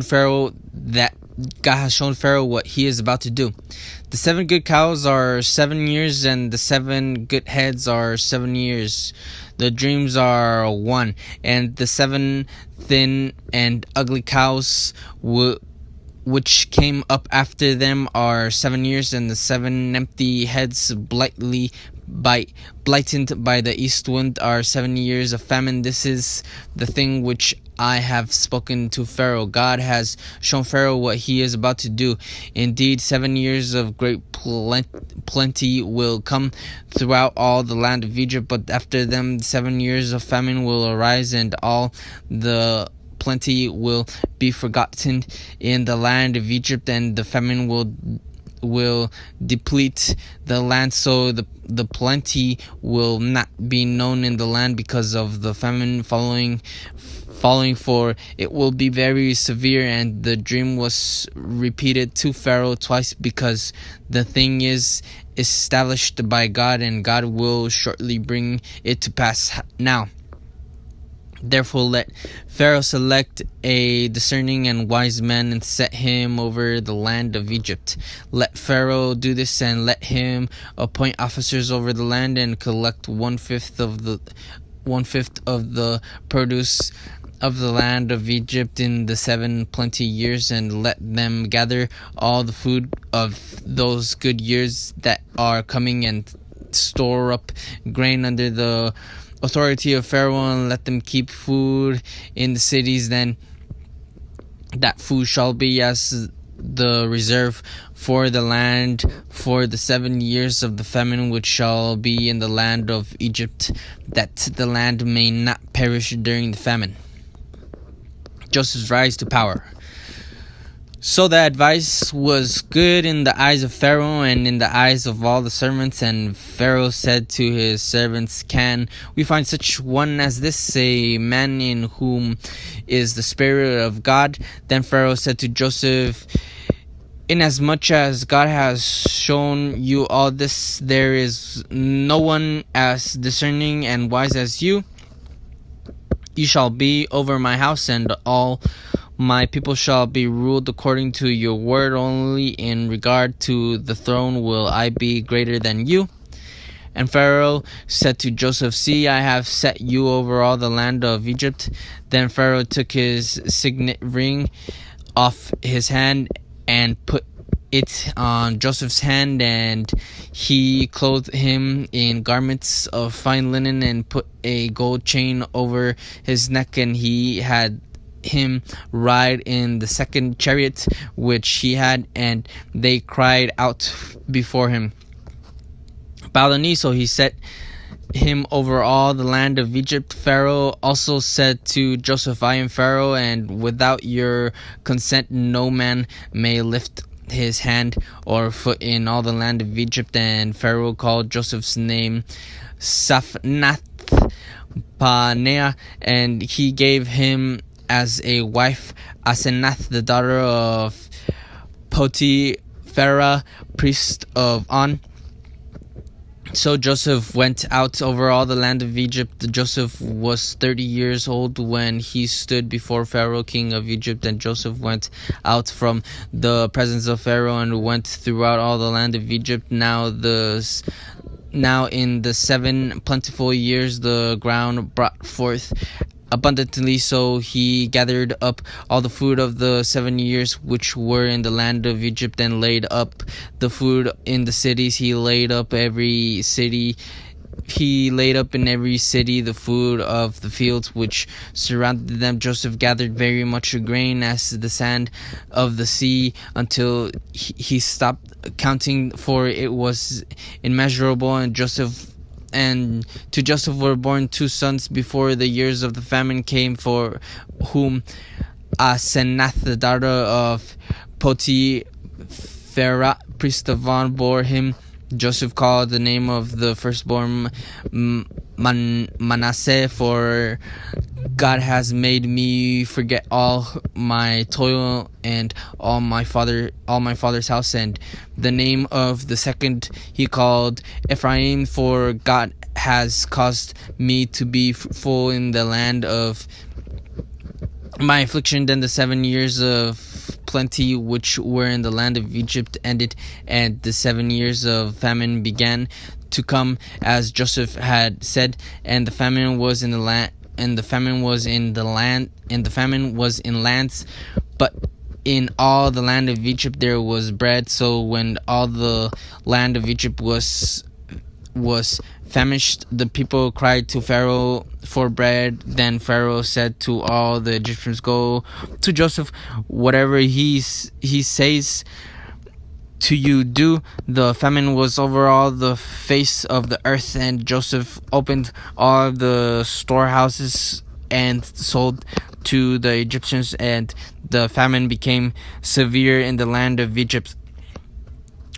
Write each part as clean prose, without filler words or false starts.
Pharaoh that God has shown Pharaoh what he is about to do. The 7 good cows are 7 years, and the 7 good heads are 7 years. The dreams are 1, and the 7 thin and ugly cows which came up after them are 7 years, and the 7 empty heads blighted by the east wind are 7 years of famine. This is the thing which I have spoken to Pharaoh. God has shown Pharaoh what he is about to do. Indeed, 7 years of great plenty will come throughout all the land of Egypt, but after them 7 years of famine will arise, and all the plenty will be forgotten in the land of Egypt, and the famine will deplete the land, so the plenty will not be known in the land because of the famine falling, for it will be very severe. And the dream was repeated to Pharaoh twice, because the thing is established by God, and God will shortly bring it to pass. Now therefore let Pharaoh select a discerning and wise man and set him over the land of Egypt. Let Pharaoh do this, and let him appoint officers over the land and collect 1/5 of the produce of the land of Egypt in the 7 plenty years, and let them gather all the food of those good years that are coming, and store up grain under the authority of Pharaoh, and let them keep food in the cities. Then that food shall be as the reserve for the land for the 7 years of the famine which shall be in the land of Egypt, that the land may not perish during the famine. Joseph's rise to power. So the advice was good in the eyes of Pharaoh and in the eyes of all the servants. And Pharaoh said to his servants, "Can we find such one as this, a man in whom is the Spirit of God?" Then Pharaoh said to Joseph, "Inasmuch as God has shown you all this, there is no one as discerning and wise as you. You shall be over my house, and all my people shall be ruled according to your word. Only in regard to the throne will I be greater than you." And Pharaoh said to Joseph, "See, I have set you over all the land of Egypt." Then Pharaoh took his signet ring off his hand and put it on Joseph's hand, and he clothed him in garments of fine linen and put a gold chain over his neck, and he had him ride in the second chariot which he had, and they cried out before him, "Bow the knee." So he set him over all the land of Egypt. Pharaoh also said to Joseph, "I am Pharaoh, and without your consent no man may lift his hand or foot in all the land of Egypt." And Pharaoh called Joseph's name Saphnath Paneah, and he gave him as a wife Asenath, the daughter of Potiphera, priest of On. So Joseph went out over all the land of Egypt. Joseph was 30 years old when he stood before Pharaoh, king of Egypt. And Joseph went out from the presence of Pharaoh and went throughout all the land of Egypt. Now in the 7 plentiful years the ground brought forth abundantly, so he gathered up all the food of the 7 years which were in the land of Egypt, and laid up the food in the cities. He laid up in every city the food of the fields which surrounded them. Joseph gathered very much grain as the sand of the sea, until he stopped counting, for it was immeasurable. And to Joseph were born 2 sons before the years of the famine came, for whom Asenath, the daughter of Potiphera, priest of On, bore him. Joseph called the name of the firstborn Manasseh, for God has made me forget all my toil and all my father's house. And the name of the second he called Ephraim, for God has caused me to be fruitful in the land of My affliction, then the 7 years of plenty which were in the land of Egypt ended, and the 7 years of famine began to come, as Joseph had said. And the famine was in the land, and the famine was in the land, and the famine was in lands, but in all the land of Egypt there was bread. So when all the land of Egypt was famished, the people cried to Pharaoh for bread. Then Pharaoh said to all the Egyptians, "Go to Joseph, whatever he says to you, do." The famine was over all the face of the earth, and Joseph opened all the storehouses and sold to the Egyptians, and the famine became severe in the land of Egypt.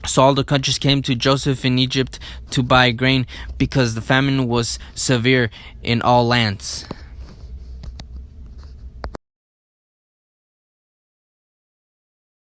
So all the countries came to Joseph in Egypt to buy grain, because the famine was severe in all lands.